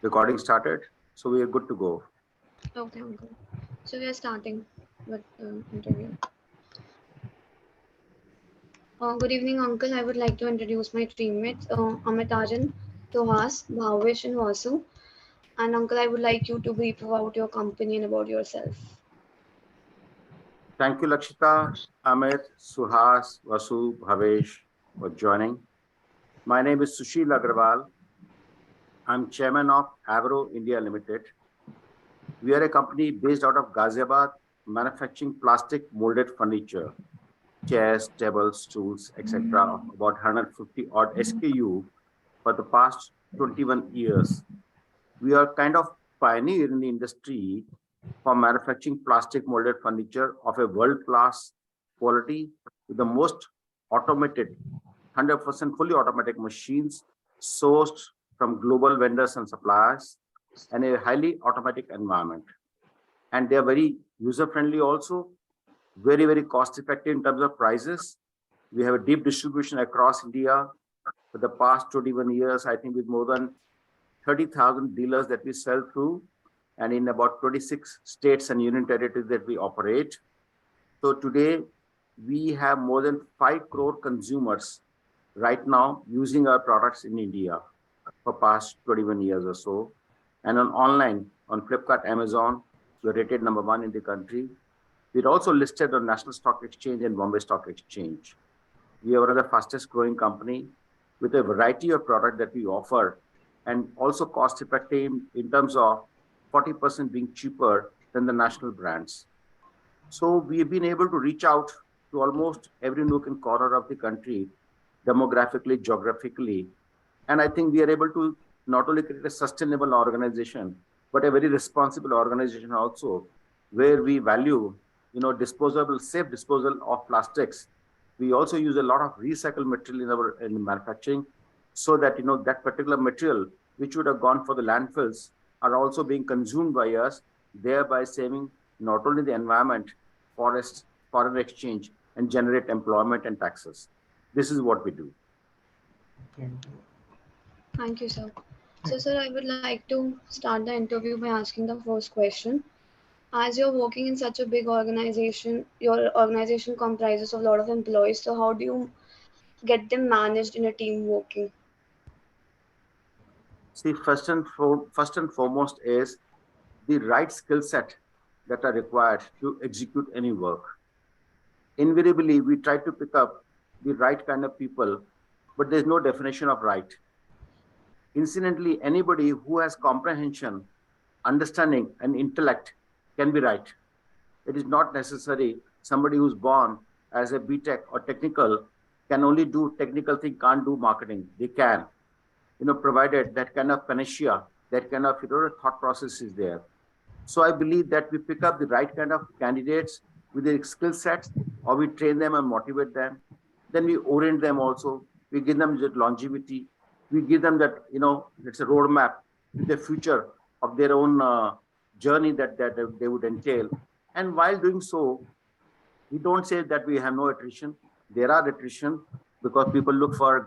Recording started, so we are good to go. Okay, uncle. So we are starting with interview. Good evening, uncle. I would like to introduce my teammates, Amit Aryan, Tohas, Bhavesh, and Vasu. And uncle, I would like you to brief about your company and about yourself. Thank you, Lakshita, Amit, Suhas, Vasu, Bhavesh for joining. My name is Sushil Aggarwal. I'm Chairman of AVRO INDIA Limited. We are a company based out of Ghaziabad, manufacturing plastic molded furniture, chairs, tables, stools, etc. About 150 odd SKU for the past 21 years. We are kind of pioneer in the industry for manufacturing plastic molded furniture of a world-class quality with the most automated, 100% fully automatic machines sourced from global vendors and suppliers and a highly automatic environment. And they are very user-friendly also, very cost-effective in terms of prices. We have a deep distribution across India for the past 21 years, I think with more than 30,000 dealers that we sell through, and in about 26 states and union territories that we operate. So today, we have more than 5 crore consumers right now using our products in India for past 21 years or so. And on online, on Flipkart, Amazon, we're rated #1 in the country. We're also listed on National Stock Exchange and Bombay Stock Exchange. We are one of the fastest growing company with a variety of product that we offer and also cost effective in terms of 40% being cheaper than the national brands. So we've been able to reach out to almost every nook and corner of the country, demographically, geographically. And I think we are able to not only create a sustainable organization, but a very responsible organization also, where we value, disposable, safe disposal of plastics. We also use a lot of recycled material in manufacturing, so that that particular material which would have gone for the landfills are also being consumed by us, thereby saving not only the environment, forests, foreign exchange, and generate employment and taxes. This is what we do. Thank you, sir. So, sir, I would like to start the interview by asking the first question. As you're working in such a big organization, your organization comprises of a lot of employees. So, how do you get them managed in a team working? See, first and foremost is the right skill set that are required to execute any work. Invariably, we try to pick up the right kind of people, but there's no definition of right. Incidentally, anybody who has comprehension, understanding, and intellect can be right. It is not necessary somebody who's born as a BTech or technical can only do technical thing, can't do marketing. They can, provided that kind of panacea, that kind of thought process is there. So I believe that we pick up the right kind of candidates with their skill sets, or we train them and motivate them. Then we orient them also. We give them that longevity. We give them that, it's a roadmap to the future of their own journey that they would entail. And while doing so, we don't say that we have no attrition. There are attrition because people look for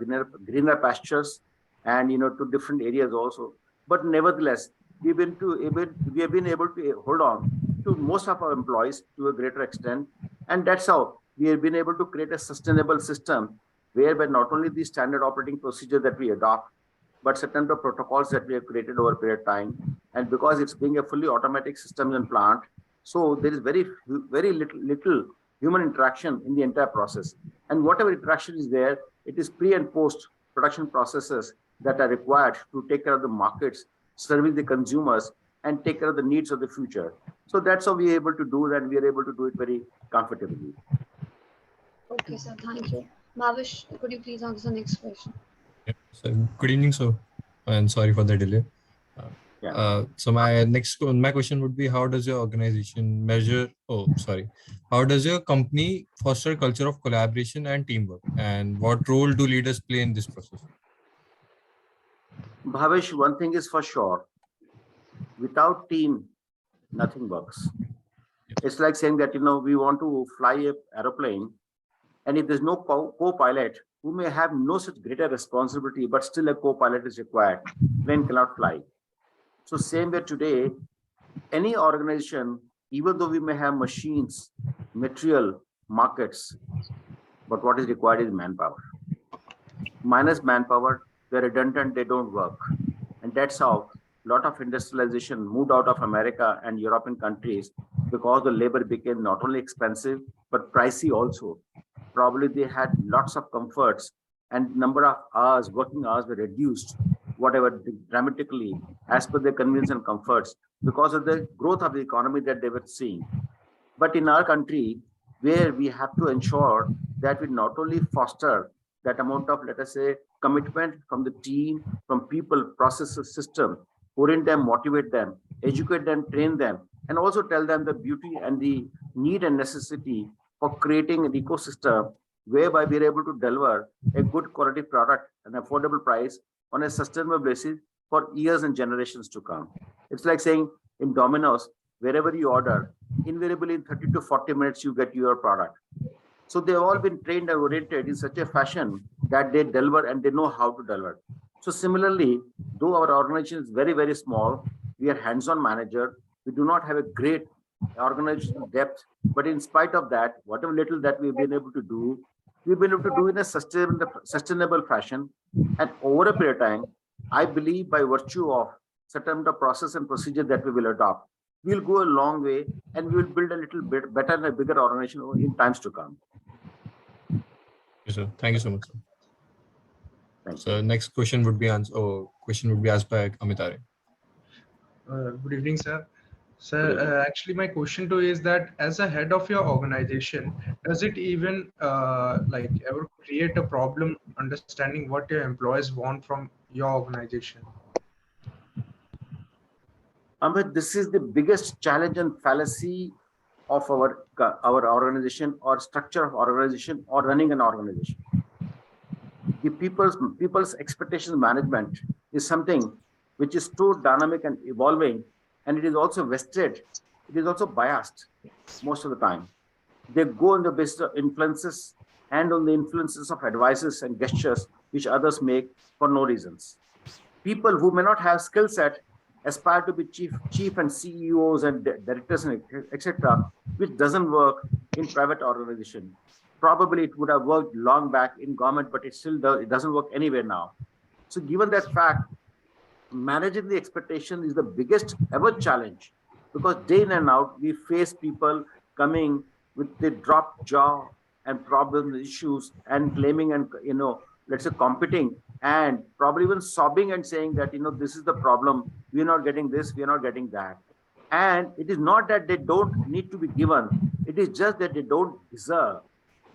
greener pastures and, to different areas also. But nevertheless, we have been able to hold on to most of our employees to a greater extent. And that's how we have been able to create a sustainable system whereby not only the standard operating procedure that we adopt, but certain the protocols that we have created over a period of time. And because it's being a fully automatic system and plant, so there is very little human interaction in the entire process. And whatever interaction is there, it is pre and post production processes that are required to take care of the markets, serving the consumers, and take care of the needs of the future. So that's how we are able to do that, and we are able to do it very comfortably. Okay, sir. Thank you. Bhavesh, could you please answer the next question? Yeah. So, good evening, sir, and sorry for the delay. So my question would be, how does your organization measure? Oh, sorry. How does your company foster a culture of collaboration and teamwork, and what role do leaders play in this process? Bhavesh, one thing is for sure: without team, nothing works. It's like saying that we want to fly an aeroplane, and if there's no co-pilot who may have no such greater responsibility, but still a co-pilot is required, plane cannot fly. So same way today, any organization, even though we may have machines, material, markets, but what is required is manpower. Minus manpower, they're redundant, they don't work. And that's how a lot of industrialization moved out of America and European countries, because the labor became not only expensive, but pricey also. Probably they had lots of comforts and number of hours, working hours were reduced, whatever dramatically as per their convenience and comforts, because of the growth of the economy that they were seeing. But in our country, where we have to ensure that we not only foster that amount of, let us say, commitment from the team, from people, processes, system, orient them, motivate them, educate them, train them, and also tell them the beauty and the need and necessity for creating an ecosystem whereby we're able to deliver a good quality product at an affordable price on a sustainable basis for years and generations to come. It's like saying in Domino's, wherever you order, invariably in 30 to 40 minutes, you get your product. So they've all been trained and oriented in such a fashion that they deliver and they know how to deliver. So similarly, though our organization is very, very small, we are hands-on manager. We do not have a great organizational depth, but in spite of that, whatever little that we've been able to do, we've been able to do in a sustainable fashion. And over a period of time, I believe by virtue of certain the process and procedure that we will adopt, we'll go a long way and we will build a little bit better and a bigger organization in times to come. Yes, sir. Thank you so much, sir. Thanks. So next question would be asked by Amitare. Good evening, sir. Sir, actually, my question to you is that as a head of your organization, does it even ever create a problem understanding what your employees want from your organization? Amit, this is the biggest challenge and fallacy of our organization or structure of organization or running an organization. The people's expectations management is something which is too dynamic and evolving, and it is also vested. It is also biased most of the time. They go on the basis of influences and on the influences of advices and gestures which others make for no reasons. People who may not have skill set aspire to be chief and CEOs and directors and etc., which doesn't work in private organization. Probably it would have worked long back in government, but it doesn't work anywhere now. So given that fact, managing the expectation is the biggest ever challenge, because day in and out we face people coming with the dropped jaw and problems, issues, and claiming and let's say competing and probably even sobbing and saying that this is the problem, we're not getting this, we're not getting that. And it is not that they don't need to be given, it is just that they don't deserve,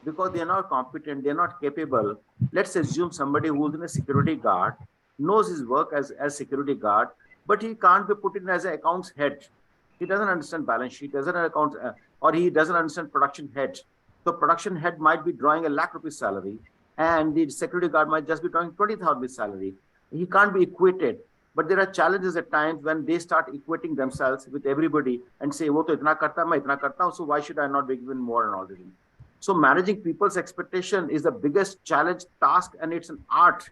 because they are not competent, they are not capable. Let's assume somebody who's in a security guard knows his work as security guard, but he can't be put in as an accounts head. He doesn't understand balance sheet, doesn't account, or he doesn't understand production head. So production head might be drawing ₹1 lakh salary, and the security guard might just be drawing 20,000 salary. He can't be equated. But there are challenges at times when they start equating themselves with everybody and say, "Wo to itna karta, main itna karta hu, so why should I not be given more?" and all this. So managing people's expectation is the biggest challenge, task, and it's an art.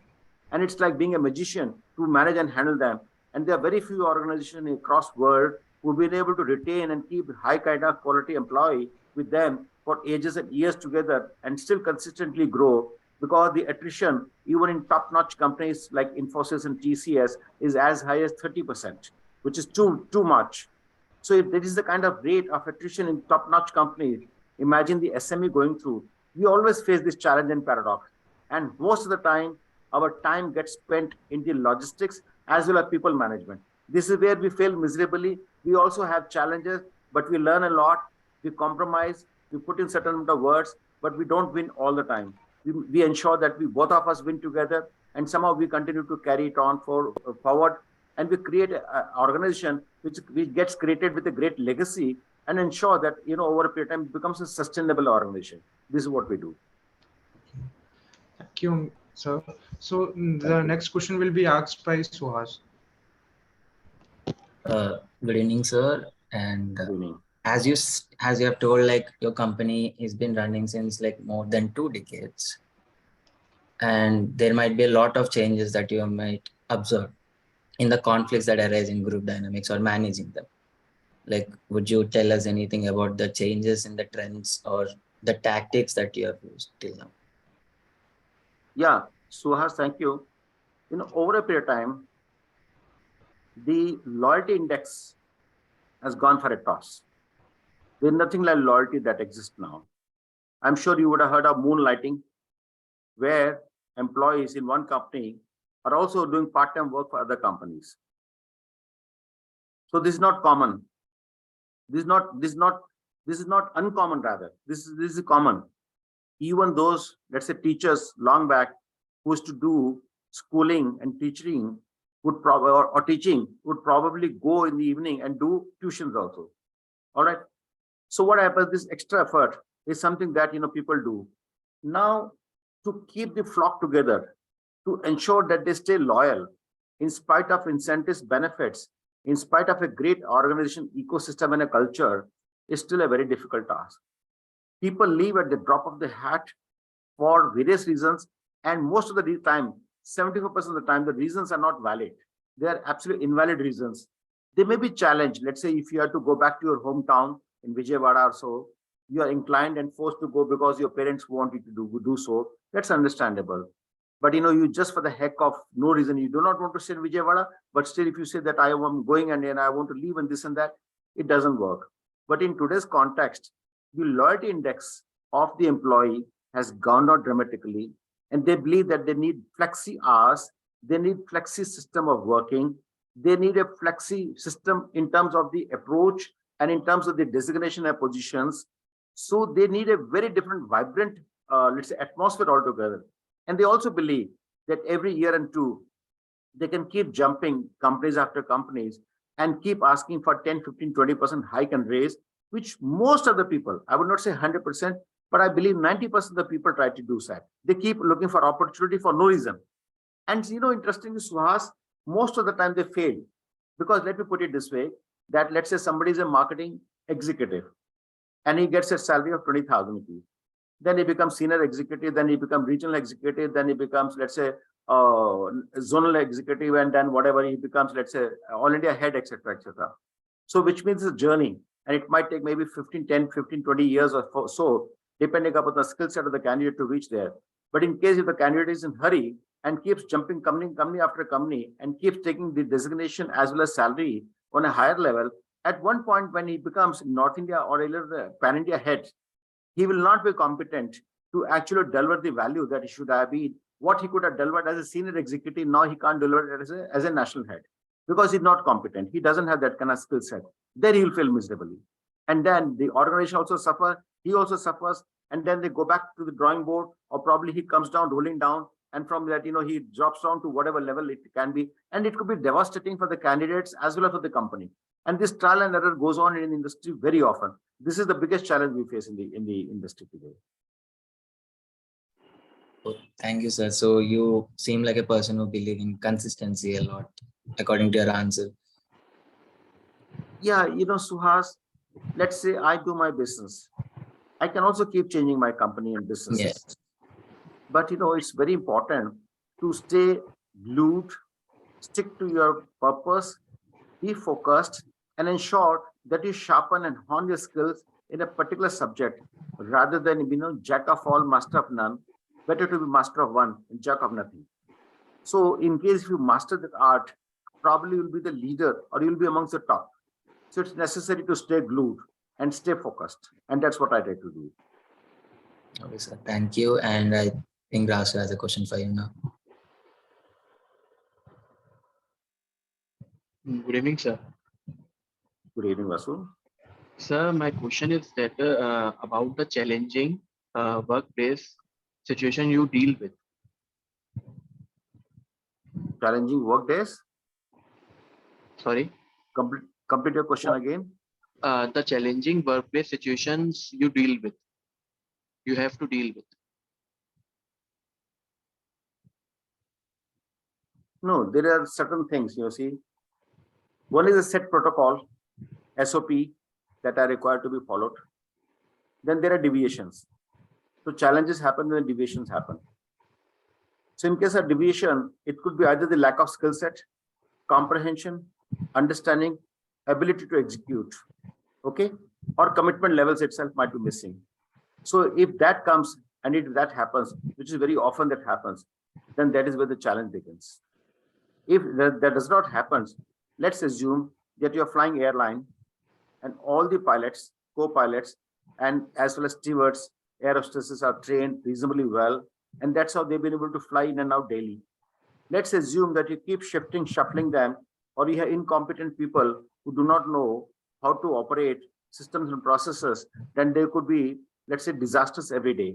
And it's like being a magician to manage and handle them. And there are very few organizations across the world who've been able to retain and keep high kind of quality employee with them for ages and years together and still consistently grow, because the attrition, even in top-notch companies like Infosys and TCS, is as high as 30%, which is too much. So if there is the kind of rate of attrition in top-notch companies, imagine the SME going through. We always face this challenge and paradox. And most of the time, our time gets spent in the logistics as well as people management. This is where we fail miserably. We also have challenges, but we learn a lot. We compromise, we put in certain amount of words, but we don't win all the time. We ensure that both of us win together, and somehow we continue to carry it on forward, and we create an organization which gets created with a great legacy and ensure that over a period of time it becomes a sustainable organization. This is what we do. Thank you, sir. So the next question will be asked by Suhas. Good evening, sir. And Good evening. as you have told, your company has been running since more than 2 decades, and there might be a lot of changes that you might observe. in the conflicts that arise in group dynamics or managing them? Like, would you tell us anything about the changes in the trends or the tactics that you have used till now? Yeah, Suhas, thank you. Over a period of time, the loyalty index has gone for a toss. There's nothing like loyalty that exists now. I'm sure you would have heard of moonlighting, where employees in one company are also doing part-time work for other companies. So this is not common. This is not uncommon, rather. This is common. Even those, let's say, teachers long back who used to do schooling and teaching would probably go in the evening and do tuitions also. All right. So what happens? This extra effort is something that people do. Now, to keep the flock together, to ensure that they stay loyal, in spite of incentives, benefits, in spite of a great organization, ecosystem, and a culture, is still a very difficult task. People leave at the drop of the hat for various reasons, and most of the time, 74% of the time, the reasons are not valid. They are absolutely invalid reasons. They may be challenged. Let's say if you have to go back to your hometown in Vijayawada or so, you are inclined and forced to go because your parents want you to do so. That's understandable. But you just for the heck of no reason, you do not want to stay in Vijayawada, but still if you say that I am going and I want to leave and this and that, it doesn't work. But in today's context, the loyalty index of the employee has gone down dramatically, and they believe that they need flexi hours, they need flexi system of working, they need a flexi system in terms of the approach and in terms of the designation and positions. So they need a very different, vibrant, let's say, atmosphere altogether. And they also believe that every year and two, they can keep jumping companies after companies and keep asking for 10, 15, 20% hike and raise, which most of the people, I would not say 100%, but I believe 90% of the people try to do that. They keep looking for opportunity for no reason. And interestingly, Suhas, most of the time they fail. Because let me put it this way, that let's say somebody is a marketing executive and he gets a salary of 20,000 rupees. Then he becomes senior executive, then he becomes regional executive, then he becomes, let's say, zonal executive, and then whatever he becomes, let's say, all India head, etc., etc. So which means it's a journey, and it might take maybe 10, 15, 20 years or so, depending upon the skill set of the candidate to reach there. But in case if the candidate is in hurry and keeps jumping company after company and keeps taking the designation as well as salary on a higher level, at one point when he becomes North India or either Pan India head, he will not be competent to actually deliver the value that he should have been. What he could have delivered as a senior executive, now he can't deliver it as a national head because he's not competent. He doesn't have that kind of skill set. Then he will fail miserably. And then the organization also suffers, he also suffers, and then they go back to the drawing board, or probably he comes down, rolling down, and from that, he drops down to whatever level it can be. And it could be devastating for the candidates as well as for the company. And this trial and error goes on in the industry very often. This is the biggest challenge we face in the industry today. Oh, thank you, sir. So you seem like a person who believes in consistency a lot, according to your answer. Yeah, Suhas, let's say I do my business. I can also keep changing my company and businesses. Yes. But it's very important to stay glued, stick to your purpose, be focused, and ensure that you sharpen and hone your skills in a particular subject rather than jack of all, master of none. Better to be master of one and jack of nothing. So in case if you master that art, probably you'll be the leader or you'll be amongst the top. So it's necessary to stay glued and stay focused. And that's what I try to do. Okay, sir. Thank you. And I think Rasu has a question for you now. Good evening, sir. Good evening, Vasu. Sir, my question is that about the challenging workplace situation you deal with. Challenging work days? Sorry? Complete your question again. The challenging workplace situations you deal with. You have to deal with. No, there are certain things, see. One is a set protocol, SOP, that are required to be followed. Then there are deviations. So challenges happen when deviations happen. So in case of deviation, it could be either the lack of skill set, comprehension, understanding, ability to execute, okay? Or commitment levels itself might be missing. So if that comes and if that happens, which is very often that happens, then that is where the challenge begins. If that does not happen, let's assume that you're flying airline and all the pilots, co-pilots, and as well as stewards, air hostesses are trained reasonably well, and that's how they've been able to fly in and out daily. Let's assume that you keep shuffling them, or you have incompetent people who do not know how to operate systems and processes, then there could be, let's say, disasters every day.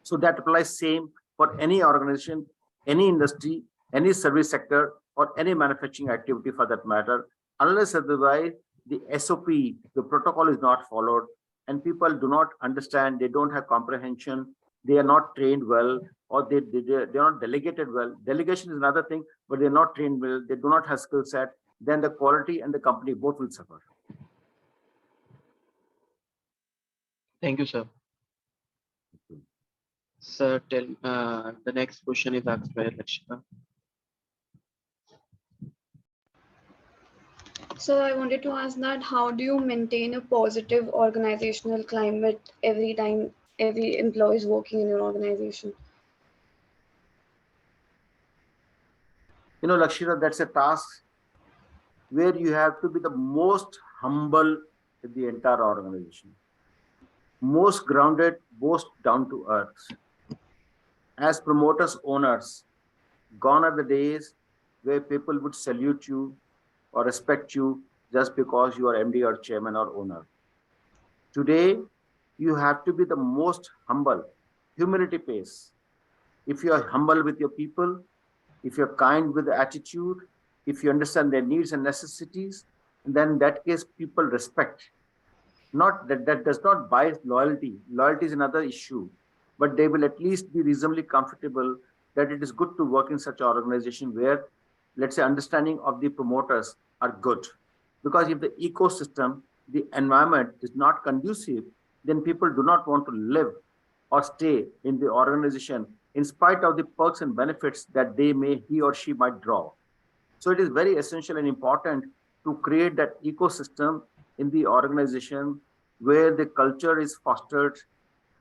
So that applies same for any organization, any industry, any service sector, or any manufacturing activity for that matter, unless otherwise the SOP, the protocol is not followed, and people do not understand, they don't have comprehension, they are not trained well, or they're not delegated well. Delegation is another thing, but they're not trained well, they do not have skill set, then the quality and the company both will suffer. Thank you, sir. Sir, the next question is asked by Lakshita. So I wanted to ask that how do you maintain a positive organizational climate every time every employee is working in your organization? You know, Lakshita, that's a task where you have to be the most humble in the entire organization, most grounded, most down to earth. As promoters, owners, gone are the days where people would salute you or respect you just because you are MD or chairman or owner. Today, you have to be the most humble. Humility pays. If you are humble with your people, if you're kind with the attitude, if you understand their needs and necessities, then in that case, people respect. Not that does not bias loyalty. Loyalty is another issue, but they will at least be reasonably comfortable that it is good to work in such an organization where, let's say, understanding of the promoters are good. Because if the ecosystem, the environment is not conducive, then people do not want to live or stay in the organization in spite of the perks and benefits that he or she might draw. So it is very essential and important to create that ecosystem in the organization where the culture is fostered,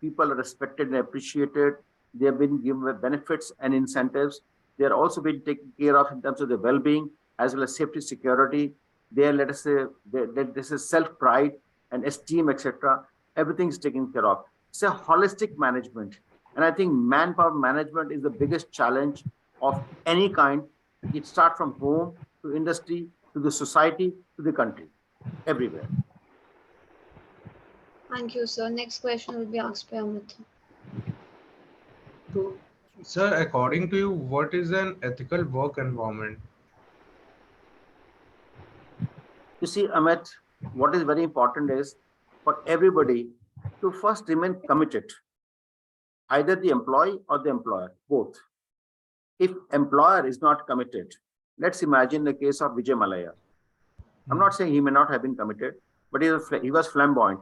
people are respected and appreciated, they have been given benefits and incentives, they are also being taken care of in terms of their well-being as well as safety, security. They are, let us say, this is self-pride and esteem, etc. Everything is taken care of. It's a holistic management. And I think manpower management is the biggest challenge of any kind. It starts from home to industry, to the society, to the country, everywhere. Thank you, sir. Next question will be asked by Amit. So, sir, according to you, what is an ethical work environment? You see, Amit, what is very important is for everybody to first remain committed, either the employee or the employer, both. If employer is not committed, let's imagine the case of Vijay Malaya. I'm not saying he may not have been committed, but he was flamboyant.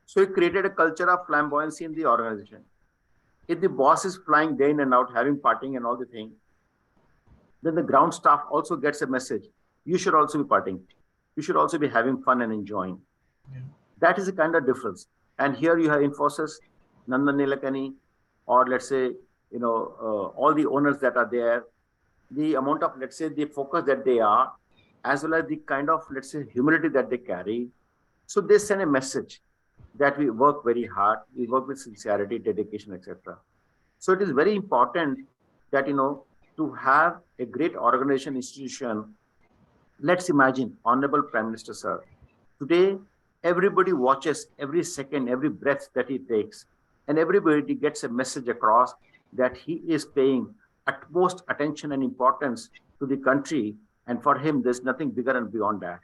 So he created a culture of flamboyancy in the organization. If the boss is flying day in and out, having partying and all the thing, then the ground staff also gets a message. You should also be partying. You should also be having fun and enjoying. Yeah. That is a kind of difference. And here you have Infosys, Nandan Nilekani, or let's say, all the owners that are there, the amount of, let's say, the focus that they are, as well as the kind of, let's say, humility that they carry. So they send a message that we work very hard, we work with sincerity, dedication, etc. So it is very important that, to have a great organization, institution. Let's imagine, Honorable Prime Minister, sir, today, everybody watches every second, every breath that he takes, and everybody gets a message across that he is paying utmost attention and importance to the country. And for him, there's nothing bigger and beyond that.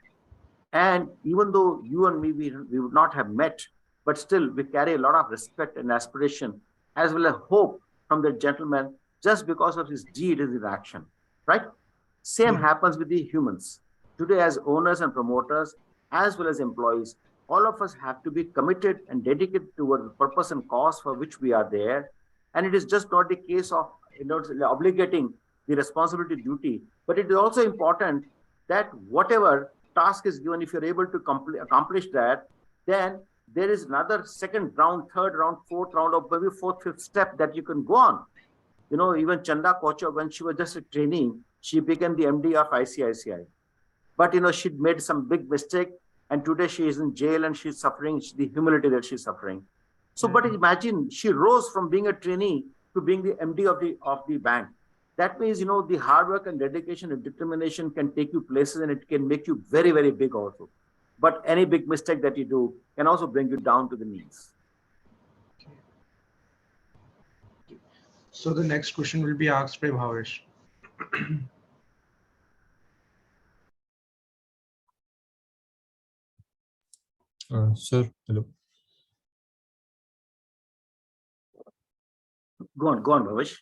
And even though you and me, we would not have met, but still we carry a lot of respect and aspiration, as well as hope from the gentleman, just because of his deed, his action, right? Same happens with the humans. Today, as owners and promoters, as well as employees, all of us have to be committed and dedicated towards the purpose and cause for which we are there. And it is just not the case of obligating the responsibility, duty. But it is also important that whatever task is given, if you're able to accomplish that, then there is another second round, third round, fourth round, or maybe fourth, fifth step that you can go on. You know, even Chanda Kochar, when she was just a trainee, she became the MD of ICICI. But, you know, she'd made some big mistake, and today she is in jail and she's suffering the humility that she's suffering. So, but imagine she rose from being a trainee to being the MD of the bank. That means, you know, the hard work and dedication and determination can take you places, and it can make you very, very big also. But any big mistake that you do can also bring you down to the knees. So the next question will be asked by Bhavesh. Sir, hello. Go on, Bhavesh.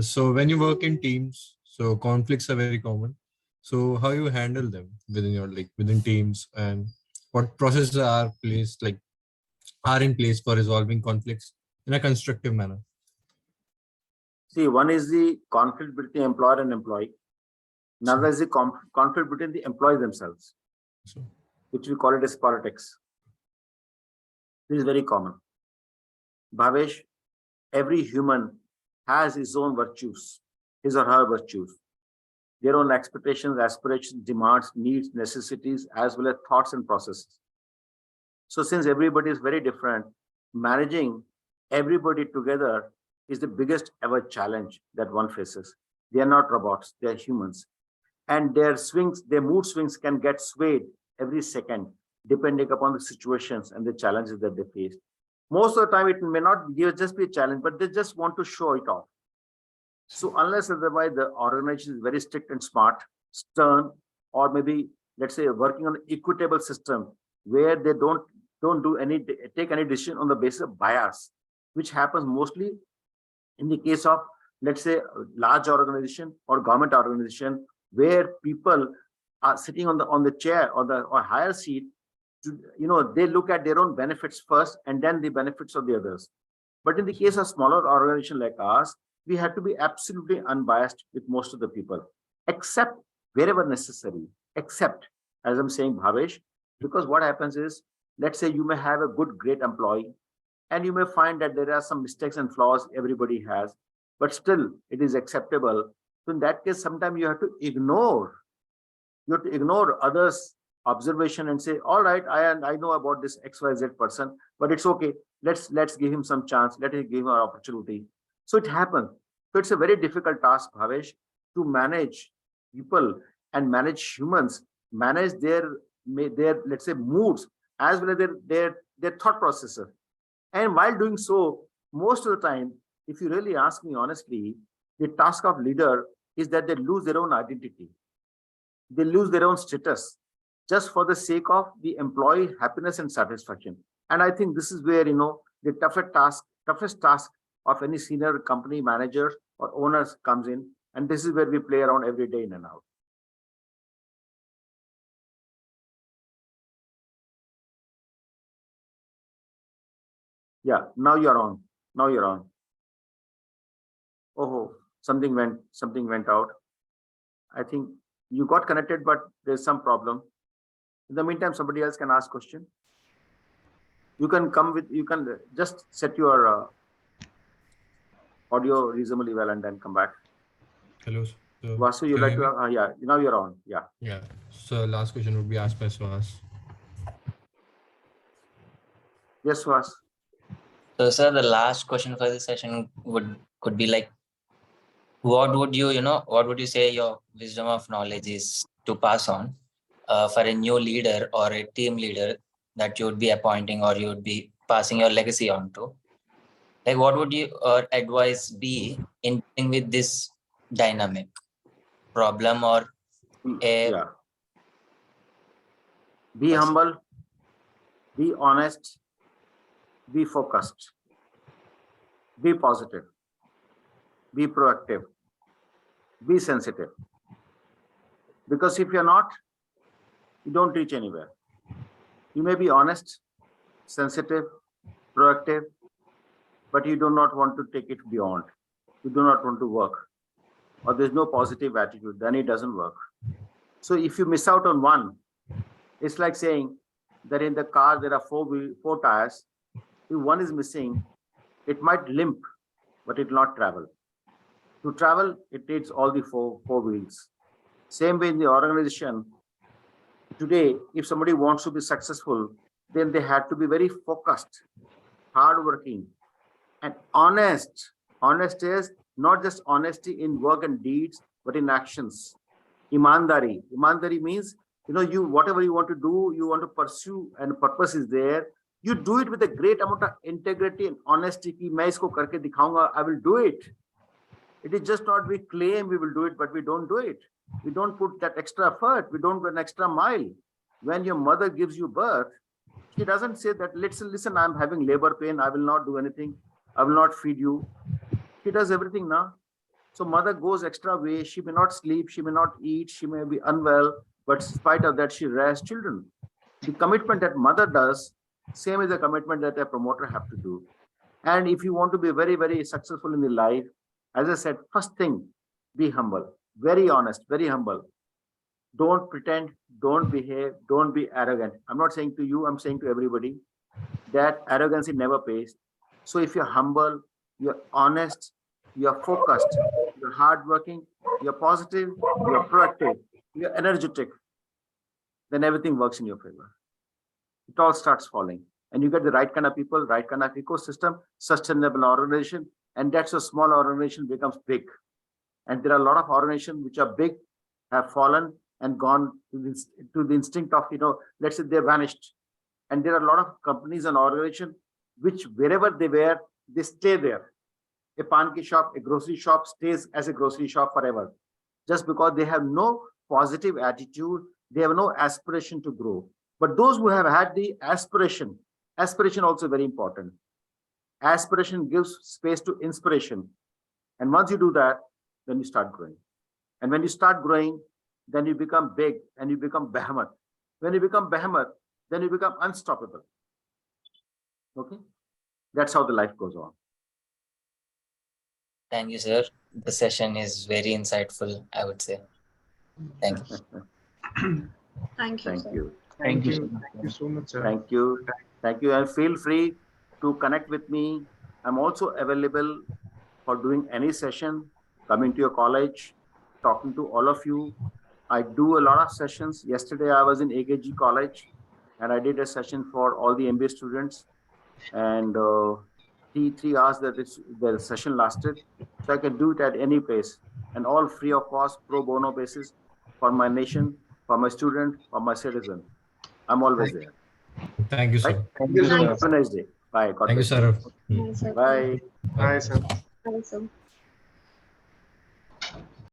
So when you work in teams, so conflicts are very common. So how you handle them within your within teams, and what processes are in place for resolving conflicts in a constructive manner? See, one is the conflict between employer and employee. Another is the conflict between the employees themselves, which we call it as politics. This is very common. Bhavesh, every human has his own virtues, his or her virtues, their own expectations, aspirations, demands, needs, necessities, as well as thoughts and processes. So since everybody is very different, managing everybody together is the biggest ever challenge that one faces. They are not robots, they are humans. And their mood swings can get swayed every second, depending upon the situations and the challenges that they face. Most of the time, it may not just be a challenge, but they just want to show it off. So unless otherwise the organization is very strict and smart, stern, or maybe, let's say, working on an equitable system where they don't take any decision on the basis of bias, which happens mostly in the case of, let's say, a large organization or government organization, where people are sitting on the chair or higher seat. You know, they look at their own benefits first and then the benefits of the others. But in the case of smaller organization like ours, we have to be absolutely unbiased with most of the people, except wherever necessary, except, as I'm saying, Bhavesh, because what happens is, let's say you may have a great employee, and you may find that there are some mistakes and flaws everybody has, but still it is acceptable. So in that case, sometimes you have to ignore others' observation and say, all right, I know about this XYZ person, but it's okay. Let's give him some chance. Let us give him an opportunity. So it happens. So it's a very difficult task, Bhavesh, to manage people and manage humans, manage their let's say moods, as well as their thought processes. And while doing so, most of the time, if you really ask me honestly, the task of leader is that they lose their own identity. They lose their own status just for the sake of the employee happiness and satisfaction. And I think this is where, you know, the toughest task of any senior company manager or owners comes in. And this is where we play around every day in and out. Yeah, now you're on. Now you're on. Oh, something went out. I think you got connected, but there's some problem. In the meantime, somebody else can ask question. You can just set your audio reasonably well and then come back. Hello. So Vasu, you like to? Yeah, now you're on. Yeah. Yeah. So last question would be asked by Suhas. Yes, Vas. So, sir, the last question for this session could be like, what would you say your wisdom of knowledge is to pass on for a new leader or a team leader that you would be appointing or you would be passing your legacy on to? Like, what would your advice be in dealing with this dynamic problem or Yeah. Be humble, be honest, be focused, be positive, be proactive, be sensitive. Because if you're not, you don't reach anywhere. You may be honest, sensitive, proactive, but you do not want to take it beyond. You do not want to work. or there's no positive attitude, then it doesn't work. So if you miss out on one, it's like saying that in the car there are four tires. If one is missing, it might limp, but it will not travel. To travel, it needs all the four wheels. Same way in the organization. Today, if somebody wants to be successful, then they have to be very focused, hardworking, and honest. Honest is not just honesty in work and deeds, but in actions. Imandari. Imandari means, you whatever you want to do, you want to pursue, and purpose is there. You do it with a great amount of integrity and honesty. Ki main isko karke dikhaunga, I will do it. It is just not we claim we will do it, but we don't do it. We don't put that extra effort. We don't go an extra mile. When your mother gives you birth, she doesn't say that, listen, I'm having labor pain. I will not do anything. I will not feed you. She does everything now. So mother goes extra way. She may not sleep. She may not eat. She may be unwell. But in spite of that, she rears children. The commitment that mother does, same is the commitment that a promoter have to do. And if you want to be very, very successful in the life, as I said, first thing, be humble, very honest, very humble. Don't pretend, don't behave, don't be arrogant. I'm not saying to you, I'm saying to everybody that arrogancy never pays. So if you're humble, you're honest, you're focused, you're hardworking, you're positive, you're proactive, you're energetic, then everything works in your favor. It all starts falling. And you get the right kind of people, right kind of ecosystem, sustainable organization, and that's a small organization becomes big. And there are a lot of organizations which are big, have fallen and gone to the instinct of, let's say they vanished. And there are a lot of companies and organizations which wherever they were, they stay there. A pan ki shop, a grocery shop stays as a grocery shop forever. Just because they have no positive attitude, they have no aspiration to grow. But those who have had the aspiration also very important. Aspiration gives space to inspiration. And once you do that, then you start growing. And when you start growing, then you become big and you become behemoth. When you become behemoth, then you become unstoppable. Okay? That's how the life goes on. Thank you, sir. The session is very insightful, I would say. Thank you. Thank you, Thank sir. you. Thank you. Thank you so much, sir. Thank you. Thank you. And feel free to connect with me. I'm also available for doing any session, coming to your college, talking to all of you. I do a lot of sessions. Yesterday, I was in AKG College and I did a session for all the MBA students. And 3 hours that the session lasted. So I can do it at any place and all free of cost, pro bono basis for my nation, for my student, for my citizen. I'm always there. Thank you, sir. Right? Thank you, sir. Have a nice day. Bye. God Thank you, bless sir. Bye, sir. Bye. Bye, sir. Bye, sir.